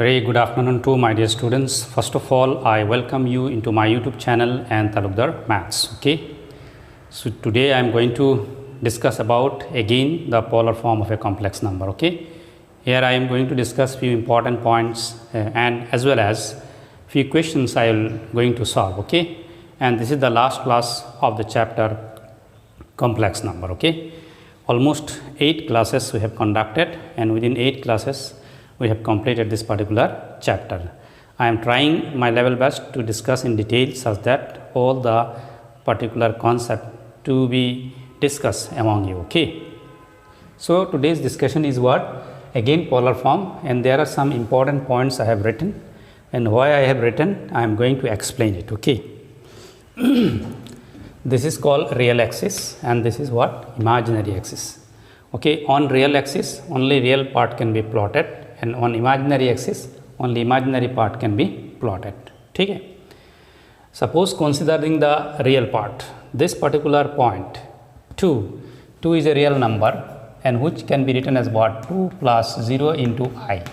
Very good afternoon to my dear students. First of all, I welcome you into my YouTube channel and Talukdar Maths. Okay. So today I am going to discuss about again the polar form of a complex number. Okay. Here I am going to discuss few important points and as well as few questions I am going to solve. Okay. And this is the last class of the chapter complex number. Okay. Almost 8 classes we have conducted, and within 8 classes we have completed this particular chapter. I am trying my level best to discuss in detail such that all the particular concept to be discussed among you. Okay. So today's discussion is what? Again polar form, and there are some important points I have written, and why I have written I am going to explain it. Okay. This is called real axis and this is what? Imaginary axis. Okay. On real axis only real part can be plotted, and on imaginary axis only imaginary part can be plotted. Okay. Suppose considering the real part, this particular point 2 is a real number, and which can be written as what? 2 plus 0 into I.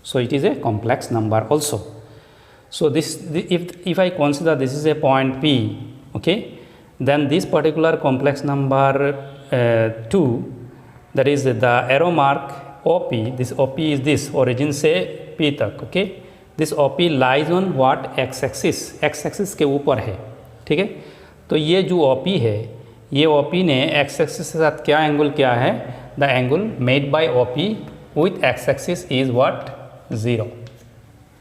So it is a complex number also. So if I consider this is a point P, okay, then this particular complex number 2, that is the arrow mark OP, this OP is this origin से P तक. Okay, this OP lies on what? X axis. X axis के ऊपर है. ठीक है. तो ये जो OP है, ये OP ने X axis के साथ क्या एंगल किया है? The angle made by OP with X axis is what? 0.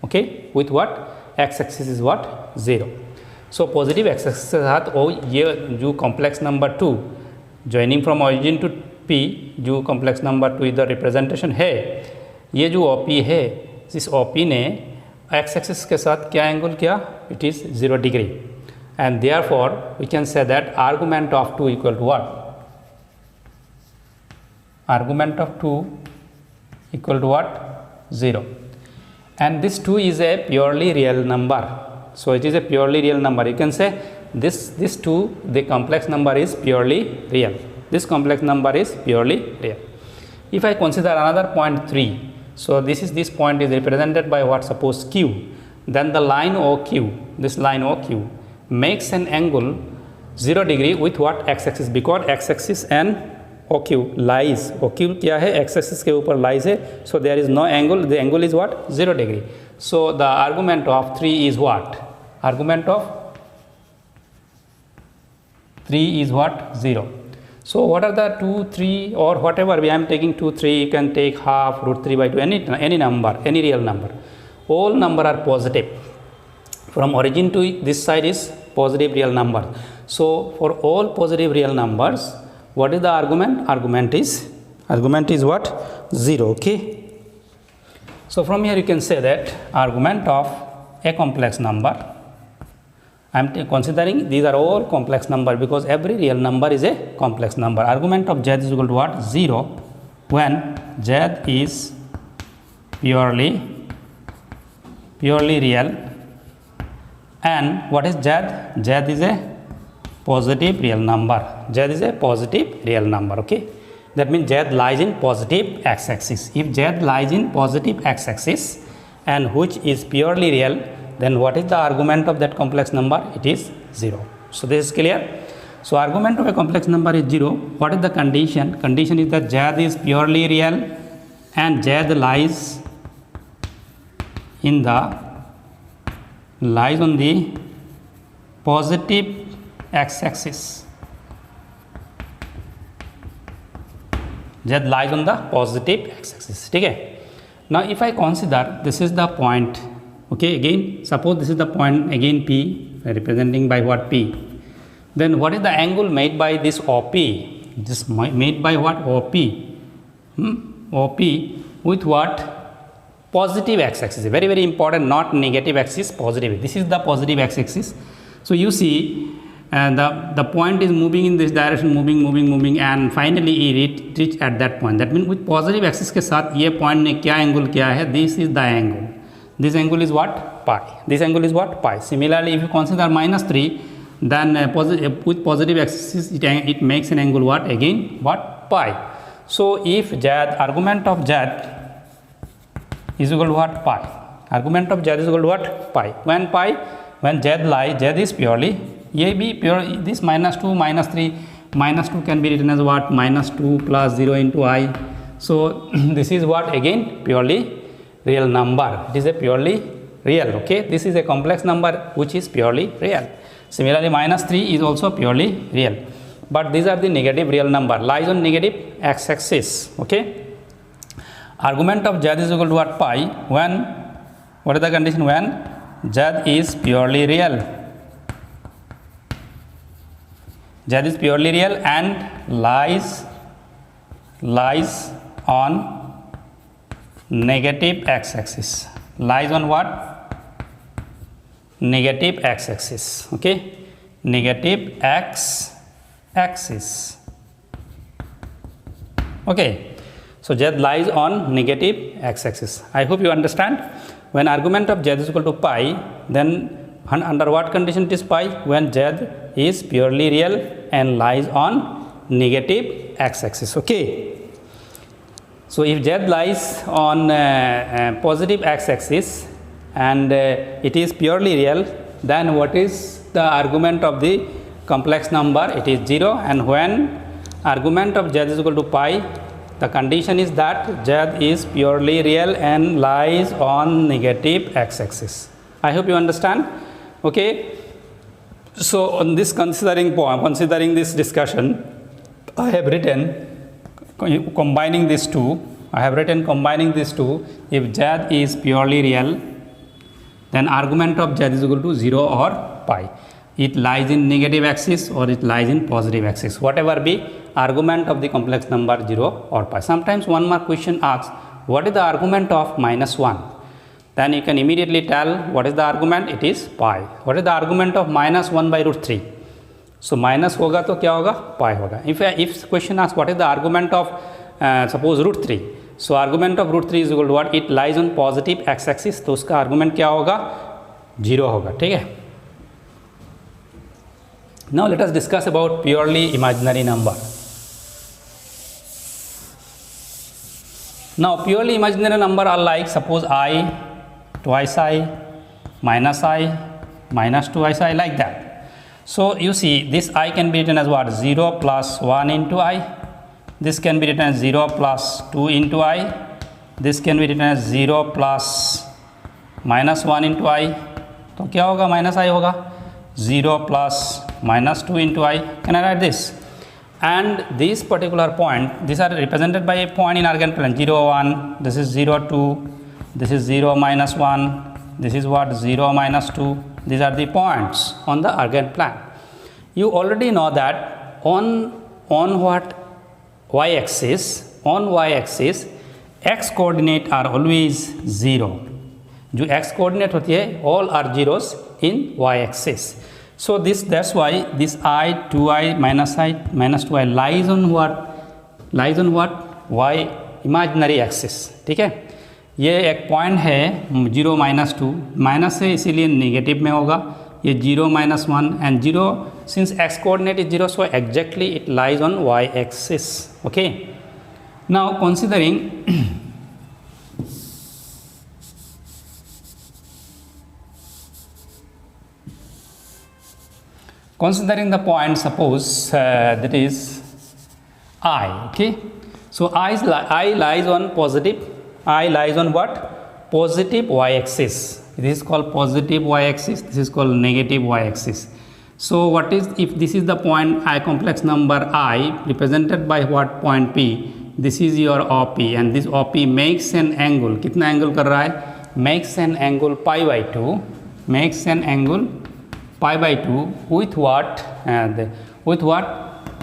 Okay, with what? X axis is what? 0. So positive x axis के साथ ये जो complex number 2 joining from origin to P, जो कॉम्प्लेक्स नंबर 2 इधर representation है, ये जो OP है, इस OP ने एक्स एक्सिस के साथ क्या एंगल किया? It is 0 degree, and therefore we can say that argument of 2 equal to what? Argument of 2 equal to what? 0, and this 2 is a purely real number. So it is a purely real number. You can say this 2, the complex number is purely real. This complex number is purely real. If I consider another point 3, so this point is represented by what? Suppose Q. Then the line OQ, this line OQ makes an angle 0 degree with what? X axis, because X axis and OQ lies. OQ क्या है? X axis के ऊपर lies है. So there is no angle. The angle is what? 0 degree. So the argument of 3 is what? Argument of 3 is what? 0. So what are the 2, 3 or whatever I am taking 2, 3, you can take half, root 3 by 2, any number, any real number. All number are positive. From origin to this side is positive real number. So for all positive real numbers, what is the argument? Argument is what? 0. Okay. So from here you can say that argument of a complex number, I am considering these are all complex number because every real number is a complex number. Argument of Z is equal to what? 0 when Z is purely real, and what is Z? Z is a positive real number. Z is a positive real number. Okay, that means Z lies in positive x axis. If Z lies in positive x axis and which is purely real, then what is the argument of that complex number? It is 0. So this is clear. So argument of a complex number is 0. What is the condition? Condition is that Z is purely real and Z lies on the positive x axis. Z lies on the positive x axis. Okay. Now if I consider this is the point, okay, again suppose this is the point again P, representing by what? P. Then what is the angle made by this OP? This made by what? OP. OP with what? Positive x axis. Very very important, not negative axis, positive. This is the positive x axis. So you see the point is moving in this direction, moving, and finally it reach at that point. That means with positive axis के साथ ये point ने क्या angle किया है? This is the angle. This angle is what? Pi. This angle is what? Pi. Similarly, if you consider -3, then with positive axis it makes an angle what? Again what? Pi. So if Z, argument of Z is equal to what? Pi. Argument of z is equal to what? Pi. When z lies, z is purely, ये भी pure, this minus 2 minus 3 minus 2 can be written as what? Minus 2 plus 0 into I. So this is what? Again purely real number. It is a purely real. Okay, this is a complex number which is purely real. Similarly, minus 3 is also purely real. But these are the negative real number, lies on negative x-axis. Okay. Argument of z is equal to what? Pi. When, what is the condition? When z is purely real. Z is purely real and lies on negative x-axis. Lies on what? Negative x-axis. Okay, negative x-axis. Okay, so z lies on negative x-axis. I hope you understand. When argument of z is equal to pi, then under what condition it is pi? When z is purely real and lies on negative x-axis. Okay, so if z lies on positive x-axis and it is purely real, then what is the argument of the complex number? It is 0. And when argument of z is equal to pi, the condition is that z is purely real and lies on negative x-axis. I hope you understand. Okay, so on this considering this discussion, I have written combining these two. If z is purely real, then argument of z is equal to 0 or pi. It lies in negative axis or it lies in positive axis, whatever be argument of the complex number 0 or pi. Sometimes one more question asks, what is the argument of minus 1? Then you can immediately tell what is the argument. It is pi. What is the argument of minus 1 by root 3? So minus होगा तो क्या होगा? Pi होगा. If question asks what is the argument of suppose root 3, so argument of root 3 is equal to what? It lies on positive x-axis, तो उसका argument क्या होगा? 0 होगा. ठीक है. Now let us discuss about purely imaginary number. Now purely imaginary number are like, suppose I, twice I, minus 2 I, like that. So you see this I can be written as what? 0 plus 1 into I. This can be written as 0 plus 2 into I. This can be written as 0 plus minus 1 into I. तो क्या होगा? Minus I होगा. 0 plus minus 2 into I. Can I write this? And this particular point, these are represented by a point in eigenplane 0 1. This is 0 2. This is 0 minus 1. This is what? 0 minus 2. These are the points on the eigenplane. You already know that on what? Y-axis, on y-axis x coordinate are always 0. जो x coordinate होती है all are zeros in y-axis. So that's why this I, 2i, minus 2i lies on what? Lies on what? Y imaginary axis. ठीक है. ये एक point है 0 minus 2, minus है इसीलिए नेगेटिव में होगा. ये 0 minus 1 and 0, since x coordinate is 0, so exactly it lies on y axis. Okay. Now considering the point, suppose that is I. Okay. So I lies on positive. I lies on what? Positive y-axis. This is called positive y-axis. This is called negative y-axis. So what is, if this is the point I complex number I represented by what? Point P. This is your OP and this OP makes an angle. कितना angle कर रहा है? Makes an angle pi by 2. Makes an angle pi by 2 with what? With what?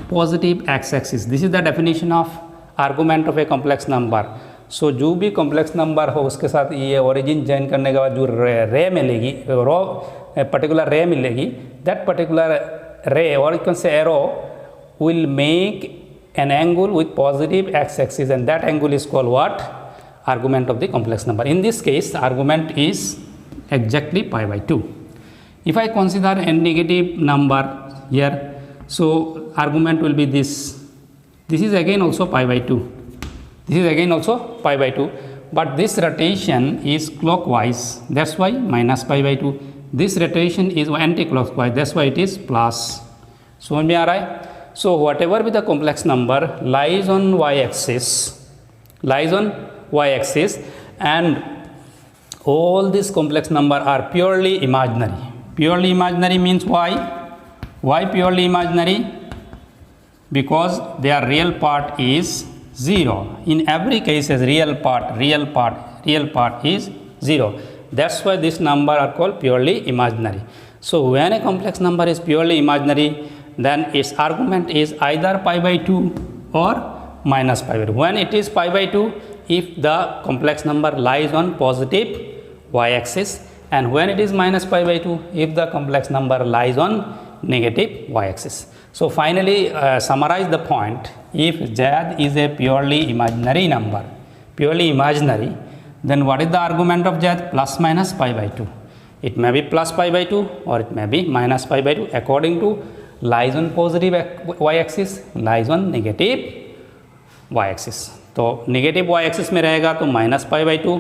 Positive x-axis. This is the definition of argument of a complex number. So जो भी complex number हो उसके साथ ये ओरिजिन जॉइन करने के बाद जो रे मिलेगी, पर्टिकुलर रे मिलेगी, दैट पर्टिकुलर रे और you can say arrow will make an angle with positive x-axis and that angle is called what? Argument of the complex number. In this case, the argument is exactly pi by 2. If I consider a negative number here, so argument will be this. This is again also pi by 2. This is again also pi by 2. but this rotation is clockwise, that's why minus pi by 2. This rotation is anti-clockwise, that's why it is plus. समझ में आ रहा है? So whatever be the complex number lies on y-axis, and all these complex number are purely imaginary. Purely imaginary means why? Why purely imaginary? Because their real part is 0. In every case, as real part is 0. That's why this number are called purely imaginary. So when a complex number is purely imaginary, then its argument is either pi by 2 or minus pi by 2. When it is pi by 2, if the complex number lies on positive y-axis, and when it is minus pi by 2, if the complex number lies on negative y-axis. So finally, summarize the point. If z is a purely imaginary number, purely imaginary, then what is the argument of z? Plus minus pi by 2. It may be plus pi by 2 or it may be minus pi by 2 according to lies on positive y-axis, lies on negative y-axis. तो negative y-axis में रहेगा तो minus pi by 2,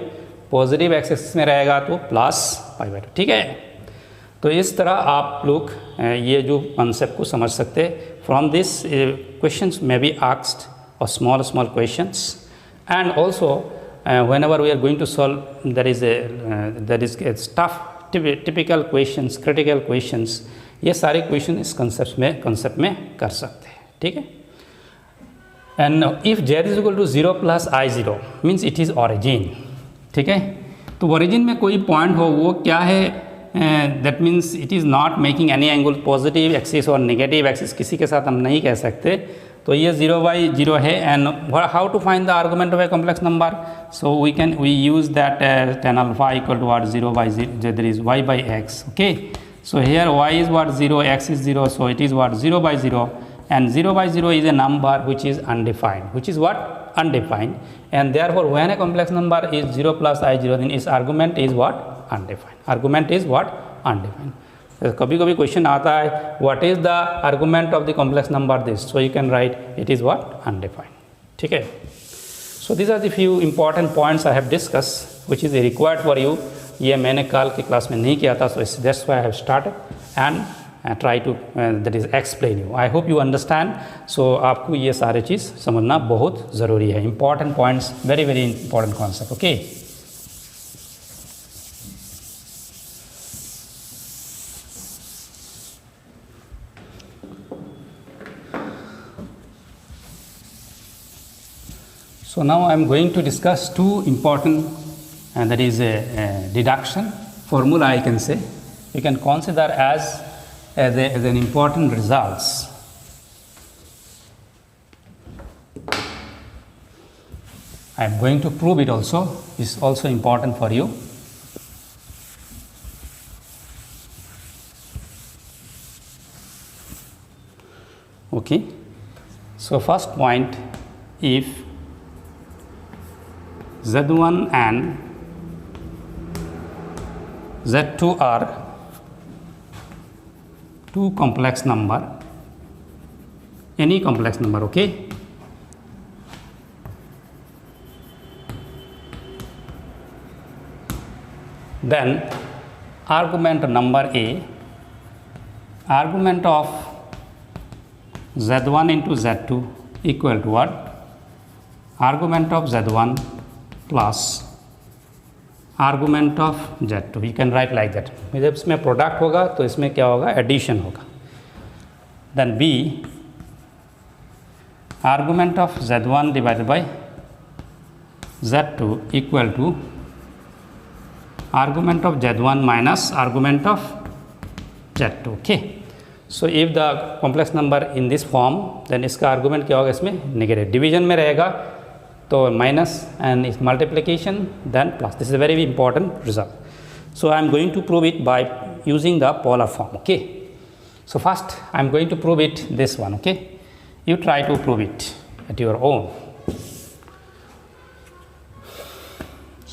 positive axis में रहेगा तो plus pi by 2. ठीक है, तो इस तरह आप लोग ये जो कॉन्सेप्ट को समझ सकते हैं. From this questions may be asked or small questions, and also whenever we are going to solve there is tough typical questions, critical questions, ये सारे क्वेश्चन इस कंसेप्ट में कर सकते हैं. ठीक है, and if z is equal to 0 plus i0 means it is origin. ठीक है, तो ऑरिजिन में कोई पॉइंट हो वो क्या है, that means it is not making any angle positive axis और नेगेटिव एक्सिस, किसी के साथ हम नहीं कह सकते. तो ये 0/0 है. And how to find the argument of a complex number? So we use that tan alpha equal to what 0/0, there is y/x. Okay, so here y is what 0, x is 0, so it is what 0/0, and 0/0 is a number which is undefined, which is what undefined, and therefore when a complex number is 0 plus i0 then its argument is what undefined. Argument is what undefined. कभी कभी question आता है what is the argument of the complex number this, so you can write it is what undefined. ठीक है, so this are the few important points I have discuss which is required for you. ये मैंने कल की class में नहीं किया था, so that's why I have started and try to that is explain you. I hope you understand. So आपको ये सारी चीज़ समझना बहुत ज़रूरी है. Important points, very very important concept. Okay, so now I am going to discuss two important, and that is a deduction formula. I can say you can consider as an important results. I am going to prove it also. Is also important for you. Okay, so first point, if Z1 and Z2 are two complex number, any complex number, okay, then argument number A, argument of Z1 into Z2 equal to what? Argument of Z1 plus argument of Z2. You can write like that. जब इसमें product होगा तो इसमें क्या होगा, addition होगा. Then B, argument of Z1 divided by Z2 equal to argument of Z1 minus argument of Z2. Okay, so if the complex number in this form, then इसका argument क्या होगा, इसमें नेगेटिव. डिवीजन में रहेगा तो minus, and इस multiplication then plus. This is a very important result. So I am going to prove it by using the polar form. Okay, so first I am going to prove it this one. Okay, you try to prove it at your own.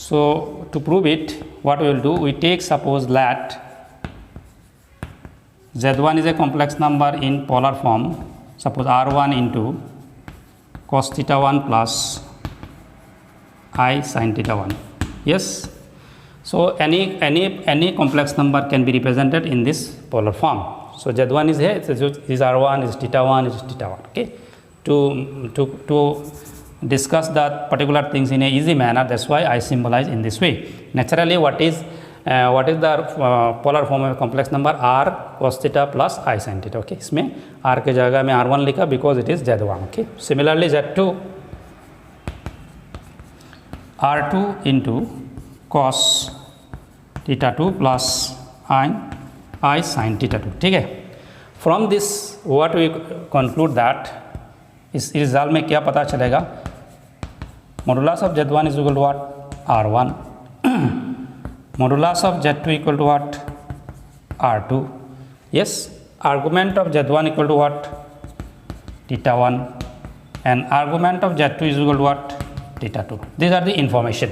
So to prove it what we will do, we take suppose that Z1 is a complex number in polar form. Suppose R1 into cos theta 1 plus I sin theta 1. Yes. So any complex number can be represented in this polar form. So Z1 is here, is R1, is theta 1, is theta 1. Okay. To discuss the particular things in a easy manner, that's why I symbolize in this way. Naturally, what is the polar form of a complex number? R cos theta plus I sin theta. Okay. इसमें R के जगह में R1 लिखा because it is Z1. Okay. Similarly, Z2 R2 into cos theta 2 plus I sin theta 2. ठीक है. From this what we conclude that इस result में क्या पता चलेगा? Modulus of Z1 is equal to what? R1. Modulus of Z2 equal to what? R2. Yes. Argument of Z1 equal to what? Theta 1. And argument of Z2 is equal to what? Theta 2. These are the information.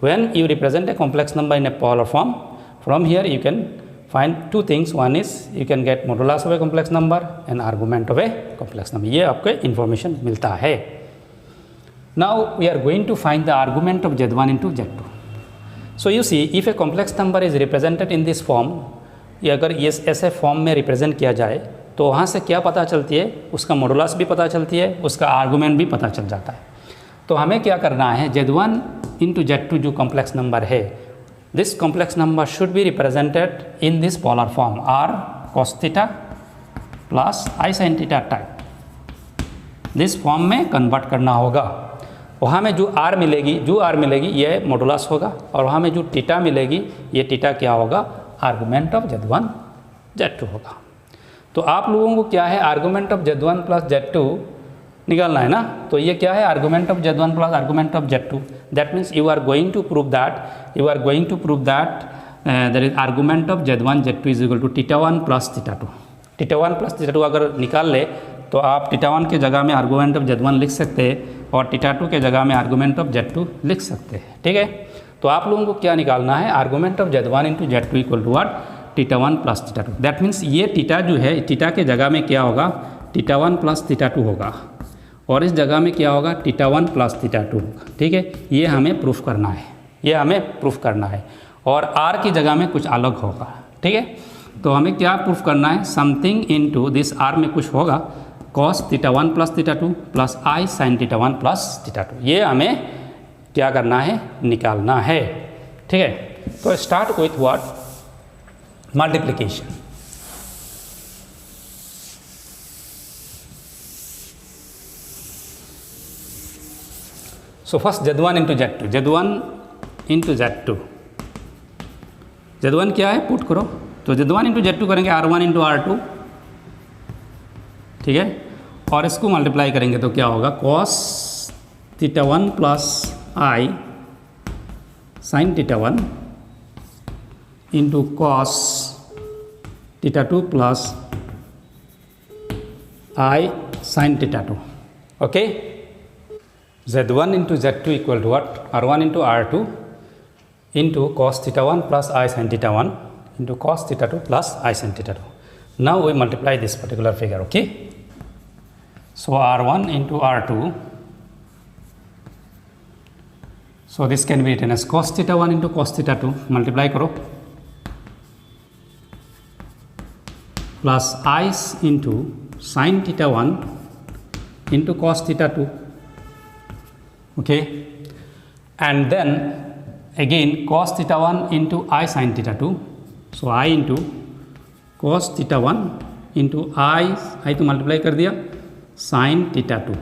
When you represent a complex number in a polar form, from here you can find two things. One is you can get modulus of a complex number and argument of a complex number. ये आपको information मिलता है. Now we are going to find the argument of Z1 into Z2. So you see, if a complex number is represented in this form, ये अगर ये ऐसे form में represent किया जाए तो वहाँ से क्या पता चलती है? उसका मॉडुलस भी पता चलती है, उसका आर्गूमेंट भी पता चल जाता है. तो हमें क्या करना है? Z1 into Z2 जो कॉम्प्लेक्स नंबर है, this complex number should be represented in this polar form R cos theta plus I sin theta type. this form में कन्वर्ट करना होगा. वहाँ में जो R मिलेगी ये मॉडुलस होगा और वहाँ में जो थीटा मिलेगी ये थीटा क्या होगा? आर्गूमेंट ऑफ Z1 Z2 होगा. तो आप लोगों को क्या है? Argument of Z1 plus Z2 निकालना है ना. तो ये क्या है? Argument of Z1 plus argument of Z2. That means you are going to prove that there is argument of Z1 Z2 is equal to theta 1 plus theta 2. theta 1 plus theta 2 अगर निकाल ले तो आप theta 1 के जगह में argument of Z1 लिख सकते हैं और theta 2 के जगह में argument of Z2 लिख सकते हैं. ठीक है. तो आप लोगों को क्या निकालना है? argument of Z1 into Z2 equal to what? theta 1 plus theta 2. That means ये थीटा जो है, थीटा के जगह में क्या होगा? theta 1 plus theta 2 होगा और इस जगह में क्या होगा? theta 1 plus theta 2 होगा. ठीक है. ये हमें प्रूफ करना है, और R की जगह में कुछ अलग होगा. ठीक है. तो हमें क्या प्रूफ करना है? समथिंग इनटू दिस R में कुछ होगा cos theta 1 plus theta 2 plus I sin theta 1 plus theta 2. ये हमें क्या करना है? निकालना है. ठीक है. तो start with what? Multiplication. So first Z1 into Z2. Z1 क्या है? पुट करो. तो Z1 इंटू Z2 करेंगे R1 इंटू R2. ठीक है. और इसको मल्टीप्लाई करेंगे तो क्या होगा? cos theta 1 plus I sin theta 1 into cos theta 2 plus I sin theta 2. Okay. Z1 into Z2 equal to what? R1 into R2 into cos theta 1 plus I sin theta 1 into cos theta 2 plus I sin theta 2. Now we multiply this particular figure. Okay. So R1 into R2. So this can be written as cos theta 1 into cos theta 2. Multiply करो. Plus I into sin theta 1 into cos theta 2. Okay, and then again cos theta 1 into I sin theta 2. So I into cos theta 1 into I तो multiply कर दिया sin theta 2.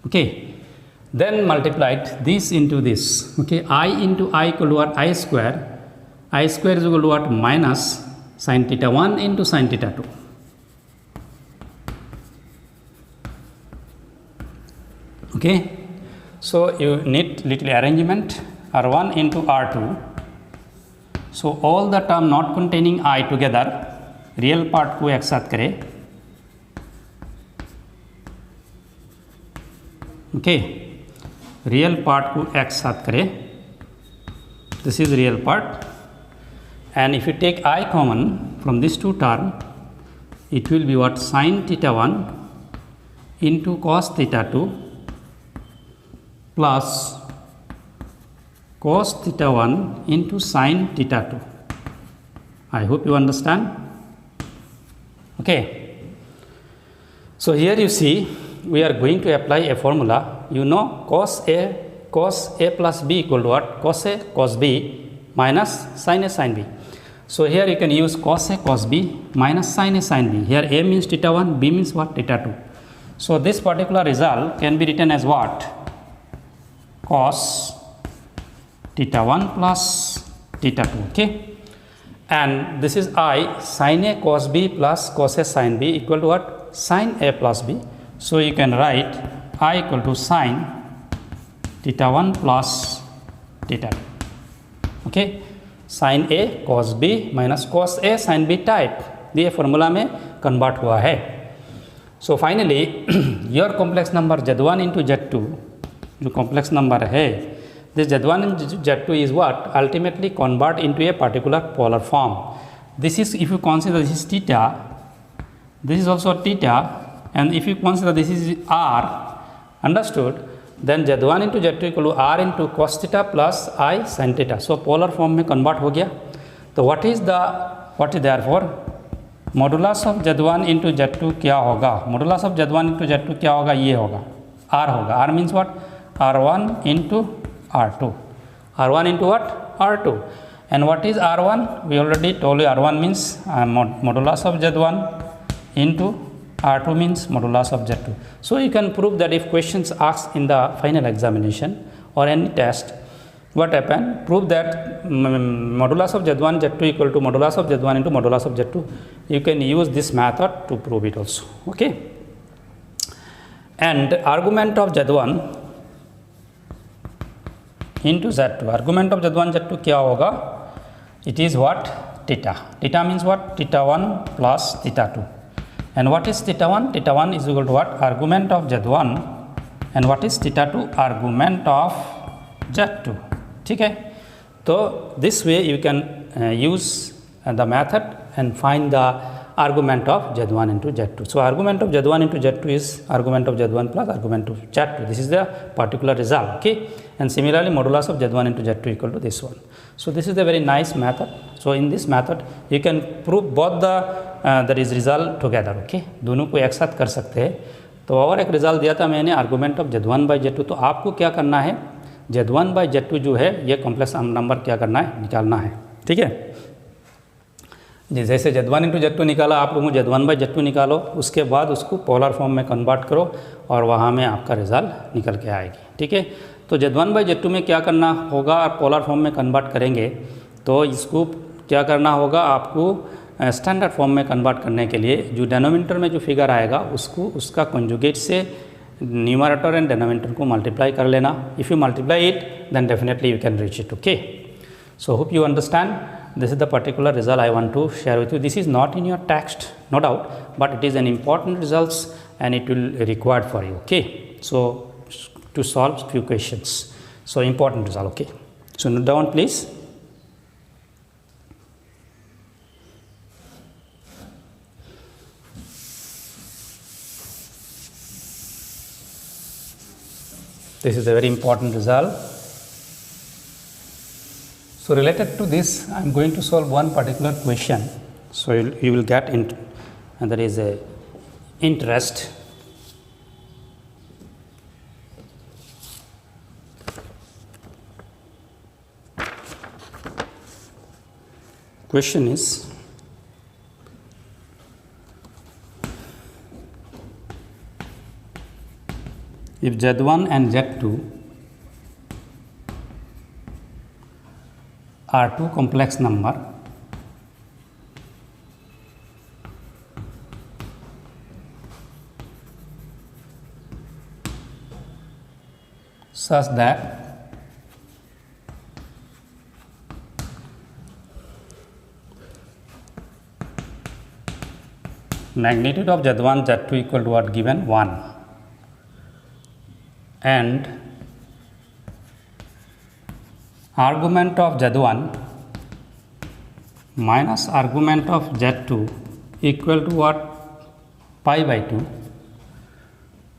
Okay, then multiplied this into this. Okay, I into I equal to what? I square is equal to what? Minus sin theta 1 into sin theta 2. Okay. So you need little arrangement. R1 into R2. So all the term not containing I together, real part को एक साथ करें. Okay, real part को एक साथ करें. This is real part, and if you take I common from these two term, it will be what? Sin theta 1 into cos theta 2 plus cos theta 1 into sin theta 2. I hope you understand. Okay. So here you see we are going to apply a formula. You know cos A plus B equal to what? Cos A cos B minus sin A sin B. So here you can use cos A cos B minus sin A sin B. Here A means theta 1, B means what? Theta 2. So this particular result can be written as what? Cos theta 1 plus theta 2. Okay. And this is I sin A cos B plus cos A sin B equal to what? Sin A plus B. So you can write I equal to sin theta 1 plus theta 2. Okay. Sin A cos B minus cos A sin B type ये formula में convert हुआ है. So finally your complex number Z1 into Z2 जो complex number है this Z1 and Z2 is what ultimately convert into a particular polar form. This is, if you consider this is theta, this is also theta, and if you consider this is R, understood, then Z1 into Z2 equal to R into cos theta plus I sin theta. So polar form में convert हो गया. तो what is therefore modulus of Z1 into Z2 क्या होगा? Modulus of Z1 into Z2 क्या होगा? ये होगा R होगा. R means what? R1 into R2. R1 into what? R2. And what is R1? We already told you R1 means modulus of Z1 into R2 means modulus of Z2. So you can prove that if questions asked in the final examination or any test, what happened? Prove that modulus of Z1 Z2 equal to modulus of Z1 into modulus of Z2. You can use this method to prove it also. Okay. And argument of Z1 into Z2. Argument of Z1 Z2 क्या होगा? It is what? Theta. Theta means what? Theta 1 plus theta 2. And what is theta 1? Theta 1 is equal to what? Argument of Z1. And what is theta 2? Argument of Z2. ठीक है. तो this way you can use the method and find the argument of Z1 into Z2. So argument of Z1 into Z2 is argument of Z1 plus argument of Z2. This is the particular result. Okay. And similarly modulus of Z1 into Z2 equal to this one. So this is a very nice method. So in this method you can prove both the result together. Okay. दोनों को एक साथ कर सकते हैं. तो और एक रिजल्ट दिया था मैंने argument of Z1 by Z2. तो आपको क्या करना है? Z1 by Z2 जो है ये कॉम्प्लेक्स नंबर क्या करना है? निकालना है. ठीक है. जैसे Z1 इंटू Z2 निकाला, आप लोगों को Z1 बाई Z2 निकालो, उसके बाद उसको पोलर फॉर्म में कन्वर्ट करो और वहाँ में आपका रिजल्ट निकल के आएगी. ठीक है. तो Z1 बाई Z2 में क्या करना होगा? आप पोलर फॉर्म में कन्वर्ट करेंगे तो इसको क्या करना होगा? आपको स्टैंडर्ड फॉर्म में कन्वर्ट करने के लिए जो डेनोमिनेटर में जो फिगर आएगा उसको उसका कंजुगेट से न्यूमरेटर एंड डेनोमिनेटर को मल्टीप्लाई कर लेना. If you multiply it then definitely you can reach it. Okay. So hope you understand. This is the particular result I want to share with you. This is not in your text, no doubt, but it is an important results and it will be required for you. Okay. So to solve few questions. So important result. Okay. So note down please. This is a very important result. So related to this, I am going to solve one particular question. So you will get into, and there is a interest. Question is, if Z1 and Z2 are two complex number such that magnitude of Z1 Z2 equal to what? Given 1 and argument of Z1 minus argument of Z2 equal to what? Pi by 2,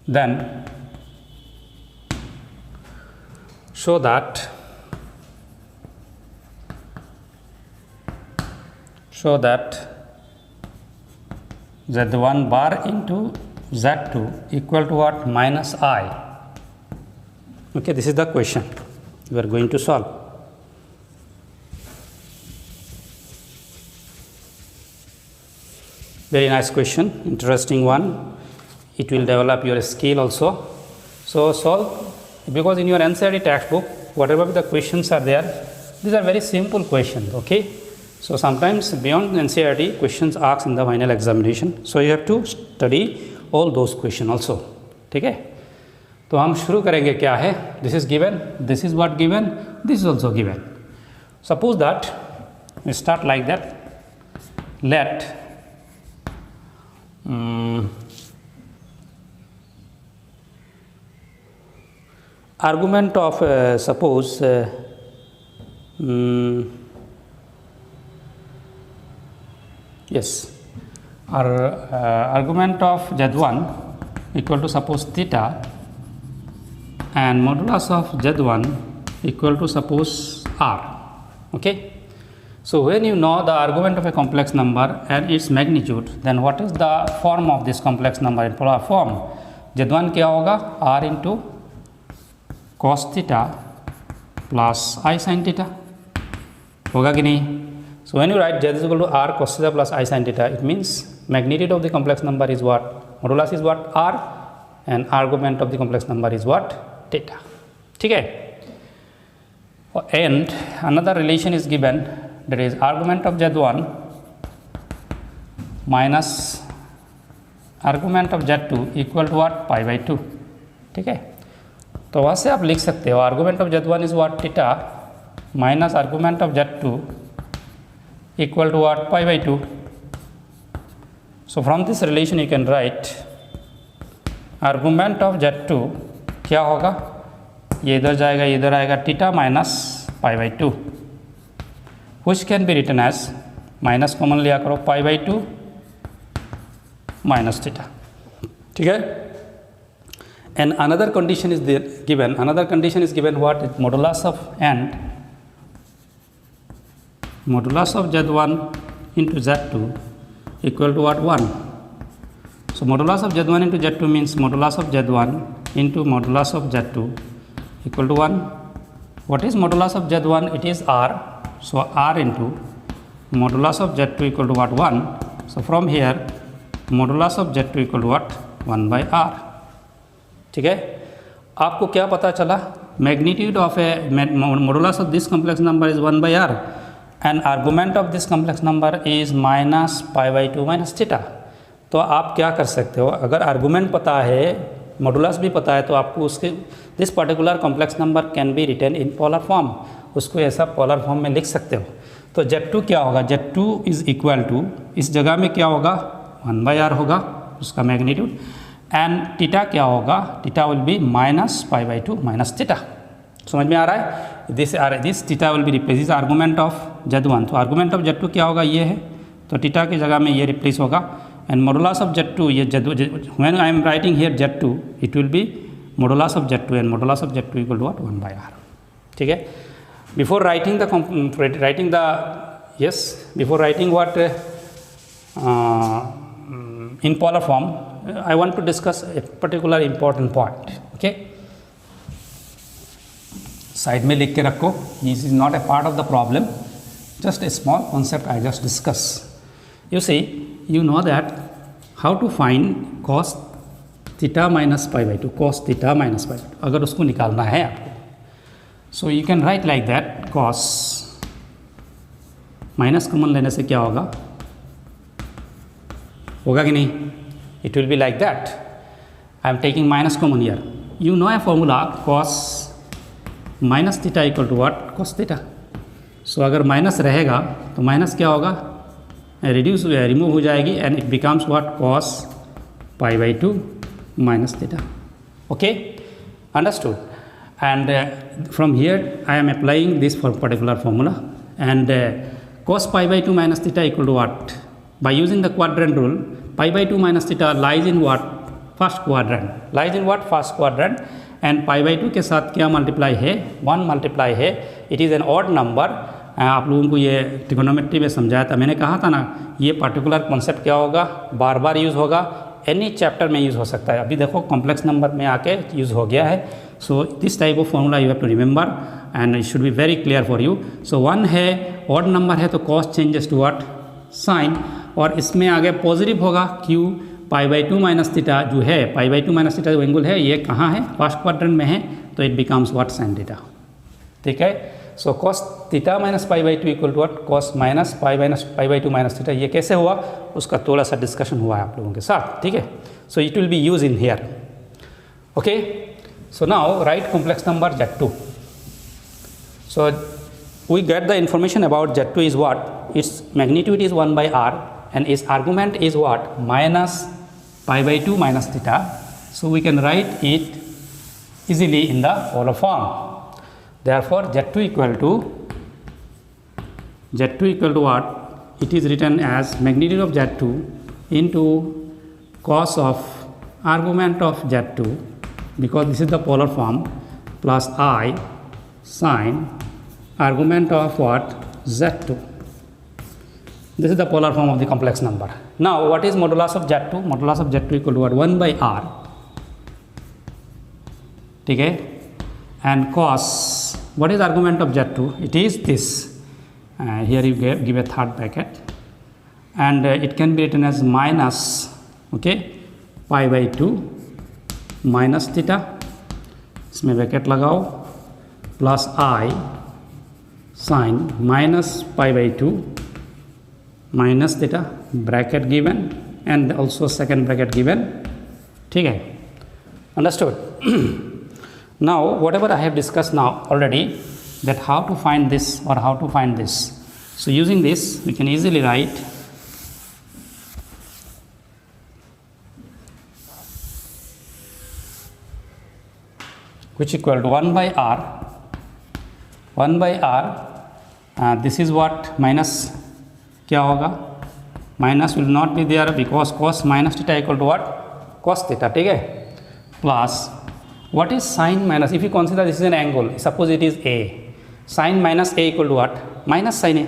then show that show that z1 bar into z2 equal to what? Minus I. Okay, this is the question we are going to solve. Very nice question, interesting one. It will develop your skill also. So solve, because in your NCERT textbook, whatever the questions are there, these are very simple questions. Okay, so sometimes beyond NCERT questions asked in the final examination, so you have to study all those questions also. ठीक है, तो हम शुरू करेंगे. क्या है? This is given, this is what given, this is also given. Suppose that we start like that. Let argument of suppose yes, our argument of z1 equal to suppose theta and modulus of z1 equal to suppose r. Okay, so when you know the argument of a complex number and its magnitude, then what is the form of this complex number in polar form? z1 क्या होगा? r into cos theta plus I sin theta. होगा कि नहीं? So when you write z is equal to r cos theta plus I sin theta, it means magnitude of the complex number is what? Modulus is what? R, and argument of the complex number is what? Theta. ठीक है? And another relation is given, that is argument of z1 minus argument of z2 equal to what? Pi by 2. ठीक है, तो वहाँ से आप लिख सकते हो argument of z1 is what? Theta minus argument of z2 equal to what? Pi by 2. So from this relation you can write argument of z2 क्या होगा? ये इधर जाएगा, ये इधर आएगा, theta minus pi by 2, which can be written as, minus common लिया करो, पाई बाई 2 माइनस थीटा. ठीक है, and another condition is there given, another condition is given what? Modulus of and modulus of z1 into z2 equal to what? 1. So modulus of z1 into z2 means modulus of z1 into modulus of z2 equal to 1. What is modulus of z1? It is r, so r into modulus of z2 equal to what? 1. So from here modulus of z2 equal to what? 1 by r. ठीक है, आपको क्या पता चला? Magnitude of a modulus of this complex number is 1 by r and argument of this complex number is minus pi by 2 minus theta. तो आप क्या कर सकते हो? अगर आर्गूमेंट पता है, मॉडुलस भी पता है, तो आपको उसके this particular complex number can be written in polar form, उसको ऐसा पोलर फॉर्म में लिख सकते हो. तो z2 क्या होगा? z2 इज इक्वल टू, इस जगह में क्या होगा? 1 बाई आर होगा उसका मैग्नीट्यूड, एंड थीटा क्या होगा? Theta will be minus pi by 2 minus theta. समझ में आ रहा है? This theta will be replace is argument of z1. तो आर्गूमेंट ऑफ z2 क्या होगा? ये है, तो थीटा की जगह में ये रिप्लेस होगा, एंड मॉडुलस ऑफ z2, ये when I am writing here z2 it will be modulus of z2 and modulus of z2 equal to what? 1 by r. ठीक है, before writing what in polar form, I want to discuss a particular important point. Okay, side में लिख के रखो, this is not a part of the problem, just a small concept I just discuss. You see, you know that how to find cos theta minus pi by 2, cos theta minus pi by 2, अगर उसको निकालना है आपको, so you can write like that, cos minus common लेने से क्या होगा? होगा कि नहीं? It will be like that. I am taking minus common here. You know a formula, cos minus theta equal to what? Cos theta. So अगर minus रहेगा तो माइनस क्या होगा? रिड्यूस रिमूव हो जाएगी, and it becomes what? cos pi by 2 minus theta. Okay, understood? And from here I am applying this for particular formula, and cos pi by 2 minus theta equal to what? By using the quadrant rule, pi by 2 minus theta lies in what? First quadrant. Lies in what? First quadrant. And pi by 2 के साथ क्या multiply है? 1 multiply है. It is an odd number. आप लोगों को ये trigonometry में समझाया था, मैंने कहा था ना ये पर्टिकुलर कॉन्सेप्ट क्या होगा, बार बार यूज़ होगा, एनी चैप्टर में यूज़ हो सकता है। अभी देखो कॉम्प्लेक्स नंबर में आके यूज़ हो गया है। So this type of formula you have to remember and it should be very clear for you. So 1 है, ऑड नंबर है तो cos changes to what, sine, और इसमें आगे पॉजिटिव होगा क्यू π/2 माइनस थीटा जो है, π/2 माइनस थीटा जो एंगल है ये कहाँ है, फर्स्ट क्वाड्रेंट में है, तो it becomes what, sine theta. ठीक है, so cos theta minus π/2 equal to what, cos minus π/2 minus theta. ये कैसे हुआ उसका थोड़ा सा डिस्कशन हुआ है आप लोगों के साथ। ठीक है, सो it will B use in here. Okay, so now right complex number Z2। So we get the information about Z2 is what, its magnitude is 1/r and its argument is what, minus π/2 minus theta. So we can write it easily in the polar form. Therefore Z2 equal to what, it is written as magnitude of Z2 into cos of argument of Z2, because this is the polar form, plus I sine argument of what, Z2. This is the polar form of the complex number. Now what is modulus of Z2? Modulus of Z2 equal to what, 1/r. ठीक है, and cos, what is argument of Z2? It is this. Here you give a third bracket, and it can be written as minus, okay, π/2 minus theta, इसमें bracket लगाओ, plus I sin minus π/2 minus theta, bracket given, and also second bracket given. ठीक है, understood? Now whatever I have discussed now already, that how to find this or how to find this. So using this we can easily write which equal to 1/r. This is what, minus क्या होगा, minus will not be there because cos minus theta equal to what, cos theta. ठीक है, plus what is sine minus, if you consider this is an angle, suppose it is a, sine minus a equal to what, minus sine a,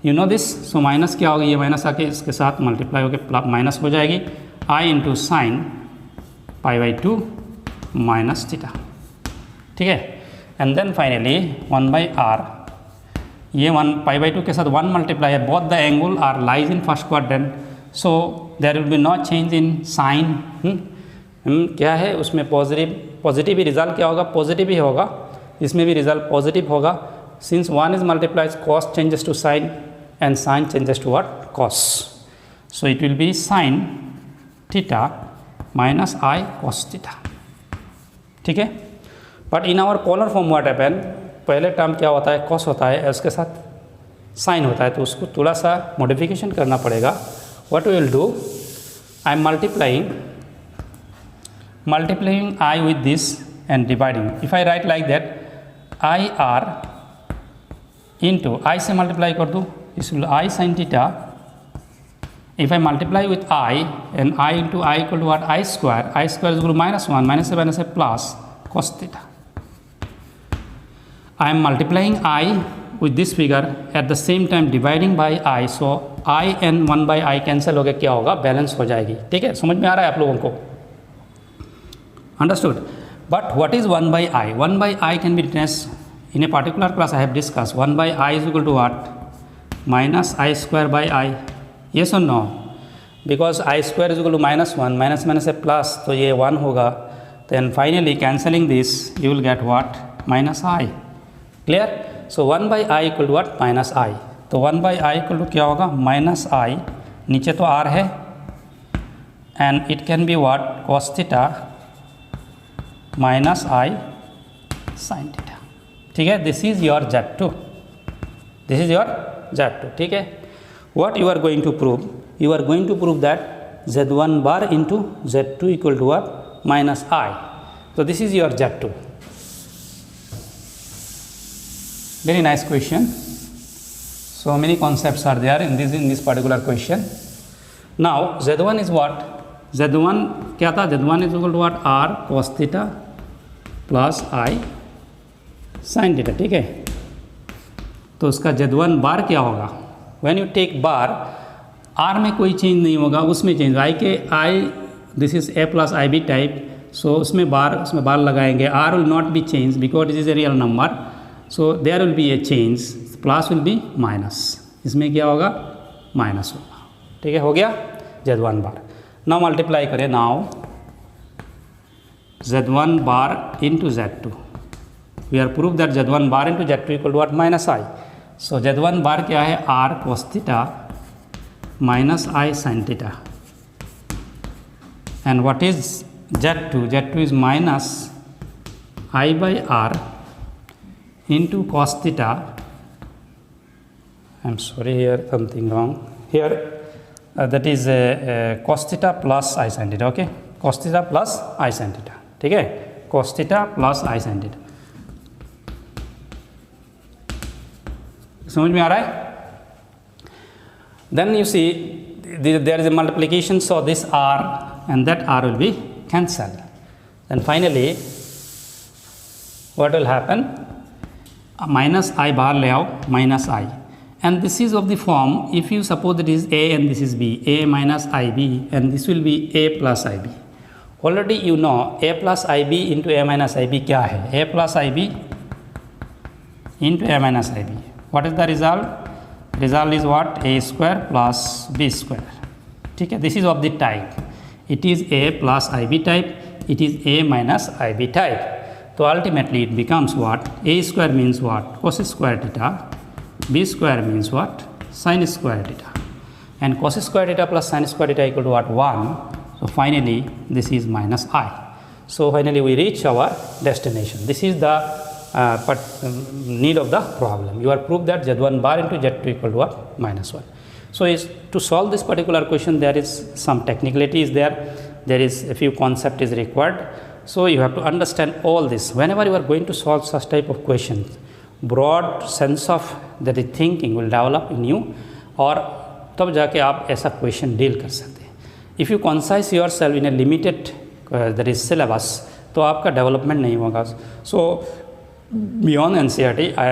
you know this. So minus क्या होगी, ये minus आके इसके साथ multiply होकर minus हो जाएगी, आई into sign π/2 minus theta. ठीक है, एंड देन फाइनली 1/r, ये 1 π/2 के साथ 1 मल्टीप्लाई है, both the angle are lies in first quadrant, so there will be no change in sine. क्या है उसमें, पॉजिटिव ही रिजल्ट क्या होगा, पॉजिटिव ही होगा, इसमें भी रिजल्ट पॉजिटिव होगा, since 1 is multiplies, cos changes to sine and sine changes to what, cos, so it will be sine theta minus i cos theta. ठीक है, but in our polar form what happen, पहले term क्या होता है, cos होता है, उसके साथ साइन होता है, तो उसको थोड़ा सा मॉडिफिकेशन करना पड़ेगा। What will do, I am multiplying I with this and dividing. If I write like that, I are into I से मल्टीप्लाई कर दूँ, इस will I sine theta, if I multiply with I and I into I equal to what, I square is equal to -1, minus से plus cos theta. I am multiplying I with this figure, at the same time dividing by I, so I and 1/i cancel हो गया, क्या होगा, balance हो जाएगी। ठीक है, समझ में आ रहा है आप लोगों को, understood? But what is 1/i? 1/i can be written as, in a particular class I have discussed, 1/i is equal to what, minus I square by I, yes or no? Because I square is equal to -1, minus से plus, तो ये 1 होगा, then finally cancelling this you will get what, minus I। Clear? So 1/i equal to what, minus I, तो 1/i equal to क्या होगा, minus आई, नीचे तो r है, and it can be what, cos theta minus i sine theta. ठीक है, this is your Z2, this is your Z2। ठीक है, what you are going to prove, you are going to prove that Z1 bar into Z2 equal to what, minus i, so this is your Z2. Very nice question. So many concepts are there in this particular question. Now Z1 is what, Z1 क्या था, Z1 is equal to what, R cos theta plus I sin theta। ठीक है, तो उसका Z1 bar क्या होगा? When you take bar, R में कोई चेंज नहीं होगा, उसमें change I this is A plus IB type, so उसमें बार लगाएंगे, R will not be change because it is a real number, so there will be a change, plus will be minus, इसमें क्या होगा? Minus होगा। ठीक है, हो गया Z1 बार। नाउ मल्टीप्लाई करें, now Z1 bar into Z2, we are prove that Z1 bar into Z2 equal to what? Minus I। सो Z1 बार क्या है? R cos theta minus I sin theta, and what is Z2? Z2 is minus I by R into cos theta. I'm sorry, here something wrong. Here that is cos theta plus I sin theta. Okay, cos theta plus I sin theta. ठीक है, cos theta plus I sin theta. समझ में आ रहा है? Then you see there is a multiplication, so this R and that R will be cancelled. Then finally what will happen? Minus I बाहर ले आओ, minus I, and this is of the form, if you suppose that is A and this is B, A minus IB, and this will be A plus IB. Already you know A plus IB into A minus IB क्या है? A plus IB into A minus IB. What is the result? Result is what? A square plus B square. ठीक है, this is of the type, it is A plus IB type, it is A minus IB type. So ultimately it becomes what? A square means what? Cos square theta. B square means what? Sin square theta. And cos square theta plus sin square theta equal to what? 1. So finally this is minus I. So finally we reach our destination. This is the need of the problem. You are proved that Z1 bar into Z2 equal to what? Minus 1. So is to solve this particular question, there is some technicality is there is a few concept is required. So you have to understand all this. Whenever you are going to solve such type of questions, broad sense of that thinking will develop in you, और तब जाके आप ऐसा question deal कर सकते हैं। If you concise your self in A limited that is syllabus, तो आपका डेवलपमेंट नहीं होगा। सो beyond NCERT I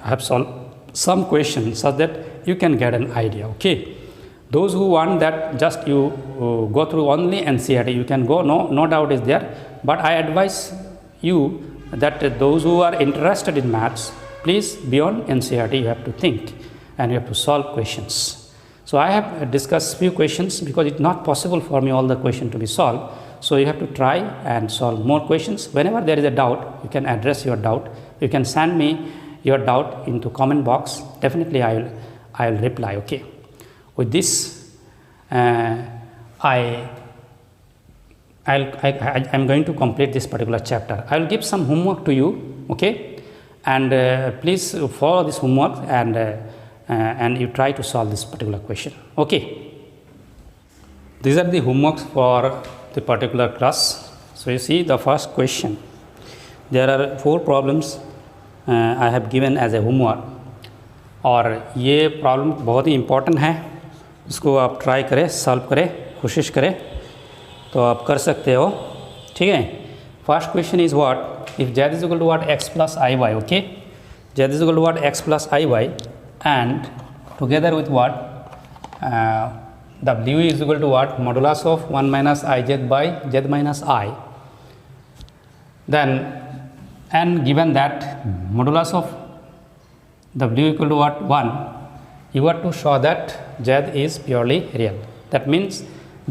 have solved some questions such that you can get an idea. Okay, those who want that just you go through only NCERT, you can go, no doubt is there, but I advise you that those who are interested in maths, please beyond NCERT you have to think and you have to solve questions. So I have discussed few questions because it's not possible for me all the question to be solved, so you have to try and solve more questions. Whenever there is a doubt, you can address your doubt, you can send me your doubt into comment box, definitely I will reply. Okay, with this I'm going to complete this particular chapter. I will give some homework to you, okay, and please follow this homework and you try to solve this particular question. Okay, these are the homeworks for the particular class. So you see the first question, there are 4 problems I have given as a homework, और ये problem बहुत ही important है, इसको आप try करें, solve करें, कोशिश करें तो आप कर सकते हो। ठीक है, first question is what if z is equal to what x plus iy. Okay, z is equal to what x plus iy and together with what w is equal to what modulus of 1 minus iz by z minus I. Then and given that modulus of w equal to what? 1, you have to show that z is purely real. That means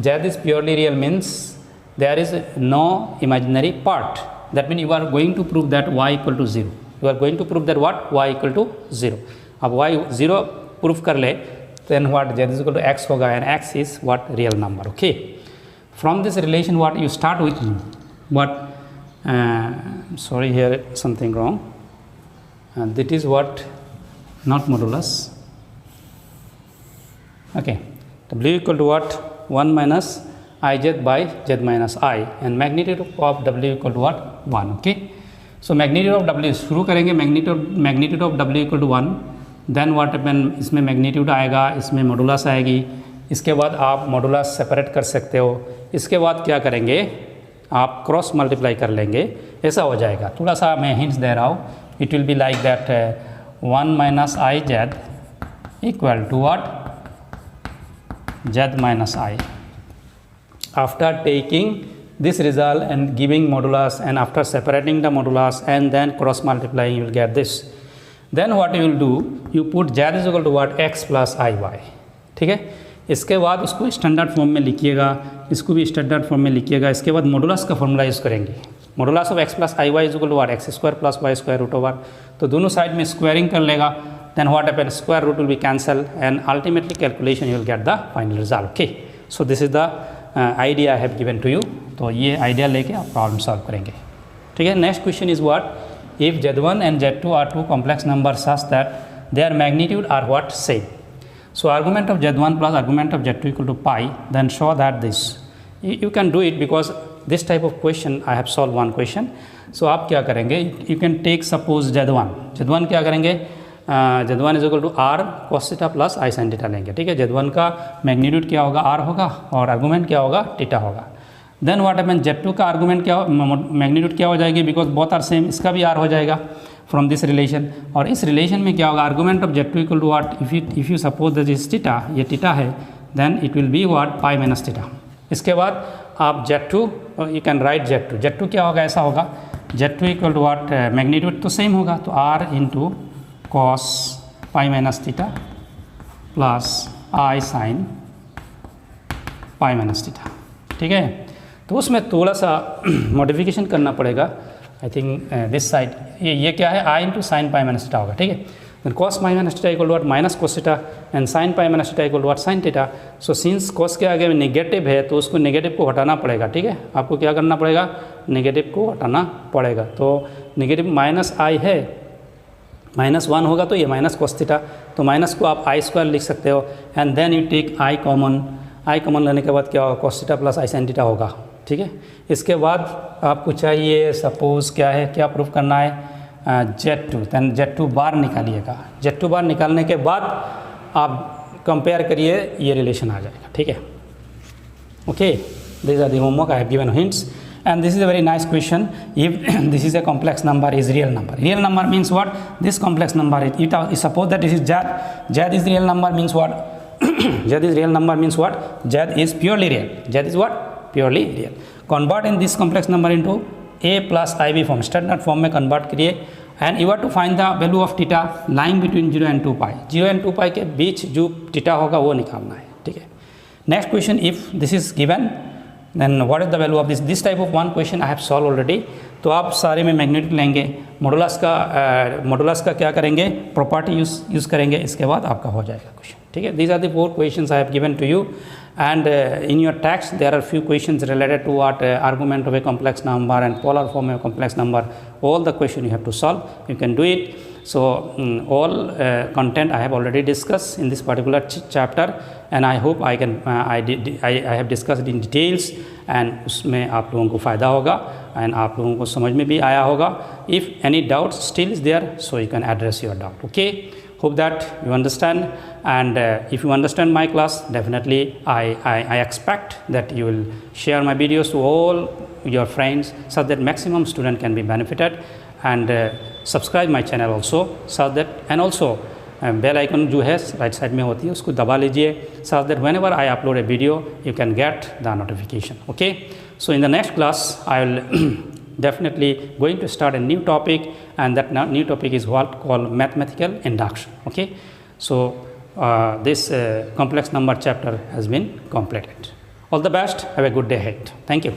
z is purely real means there is no imaginary part. That means you are going to prove that y equal to 0. You are going to prove that what? Y equal to 0. अब y 0 proof कर ले, then what? z is equal to x होगा and x is what? Real number. Okay, from this relation what you start with what? Sorry, here something wrong, and that is what? Not modulus. Okay, w equal to what? 1 minus iz by z minus I, and magnitude of w equal to what? 1. Okay, so magnitude of w शुरू करेंगे, magnitude of w equal to 1, then what happen? इसमें magnitude आएगा, इसमें modulus आएगी, इसके बाद आप modulus separate कर सकते हो, इसके बाद क्या करेंगे? आप क्रॉस मल्टीप्लाई कर लेंगे, ऐसा हो जाएगा। थोड़ा सा मैं हिंट्स दे रहा हूँ, it will be like that 1 minus I z equal to what? Z minus I. After taking this result and giving modulus, and after separating the modulus and then cross multiplying, you will get this. Then what you will do, you put z is equal to what? X plus IY. ठीक है, इसके बाद उसको standard form में लिखिएगा, इसको भी standard form में लिखिएगा। इसके बाद मॉडुलस का फॉर्मूला यूज़ करेंगे। Modulus of x plus i y is equal to what? X square plus y square root over. तो दोनों साइड में स्क्वायरिंग कर लेगा, then what happen? Square root will be cancel and ultimately calculation you will get the final result. Okay, so this is the idea I have given to you. तो ये idea लेके आप problem solve करेंगे। ठीक है, next question is what? If z1 and z2 are two complex numbers such that their magnitude are what? Same. So argument of z1 plus argument of z2 equal to pi, then show that this. You can do it because this type of question I have solved one question. So आप क्या करेंगे? You can take suppose z1 क्या करेंगे? z1 is equal to r cos theta plus I sin theta लेंगे। ठीक है, z1 का magnitude क्या होगा? r होगा और आर्गूमेंट क्या होगा? थीटा होगा। Then what happen? z2 का आर्गूमेंट क्या मैग्नीट्यूड क्या हो जाएगी? बिकॉज बोथ आर सेम, इसका भी r हो जाएगा फ्रॉम दिस रिलेशन। और इस रिलेशन में क्या होगा? Argument of z2 equal to what? If you suppose that is theta, ये थीटा है, then it will be what? Pi minus theta. इसके बाद आप z2 you can right z2 क्या होगा? ऐसा होगा z2 equal to what? Magnitude तो सेम होगा, तो r into cos pi minus theta plus i sine pi minus theta. ठीक है, तो उसमें थोड़ा सा मॉडिफिकेशन करना पड़ेगा। आई थिंक दिस साइड ये क्या है? I into sine pi minus theta होगा। ठीक है, then cos pi minus theta equal to what? Minus cos theta and sine pi minus theta equal to what? Sine theta. So since cos के आगे negative है तो उसको negative को हटाना पड़ेगा। ठीक है, आपको क्या करना पड़ेगा? नेगेटिव को हटाना पड़ेगा। तो नेगेटिव माइनस आई है, -1 होगा तो ये माइनस कोस थीटा, तो माइनस को आप आई स्क्वायर लिख सकते हो and then you take i common लेने के बाद क्या होगा? Cos theta plus i sine theta होगा। ठीक है, इसके बाद आपको चाहिए सपोज क्या है, क्या प्रूफ करना है? z2, देन z2 बार निकालिएगा। z2 बार निकालने के बाद आप कंपेयर करिए, ये रिलेशन आ जाएगा। ठीक है, okay, this are the homework I have given hints and this is a very nice question. If this is a complex number, is real number means what? This complex number is suppose that this is z is real number means what? z is real number means what? z is purely real. Z is what? Purely real. Convert in this complex number into a plus ib form, standard form में convert करिए and you have to find the value of theta lying between 0 and 2 pi. 0 and 2 pi के बीच जो theta होगा वो निकालना है। ठीक है, next question, if this is given then what is the value of this type of one question I have solved already. तो आप सारे में मैग्नीट्यूड लेंगे, मॉडुलस का क्या करेंगे? प्रॉपर्टी यूज़ करेंगे, इसके बाद आपका हो जाएगा क्वेश्चन। ठीक है, these are the 4 questions I have given to you and in your text there are few questions related to what argument of a complex number and polar form of a complex number. All the question you have to solve, you can do it. So all content I have already discussed in this particular chapter and I hope I have discussed in details and उसमें आप लोगों को फ़ायदा होगा and आप लोगों को समझ में भी आया होगा। If any doubts still is there, so you can address your doubt. Okay, hope that you understand and if you understand my class, definitely I expect that you will share my videos to all your friends so that maximum student can be benefited and subscribe my channel also so that and also bell icon जो है right side में होती है उसको दबा लीजिए so that when ever I upload A video you can get the notification. Okay, so in the next class I will definitely going to start a new topic and that new topic is what called mathematical induction. Okay, so this complex number chapter has been completed. All the best, have a good day ahead. Thank you.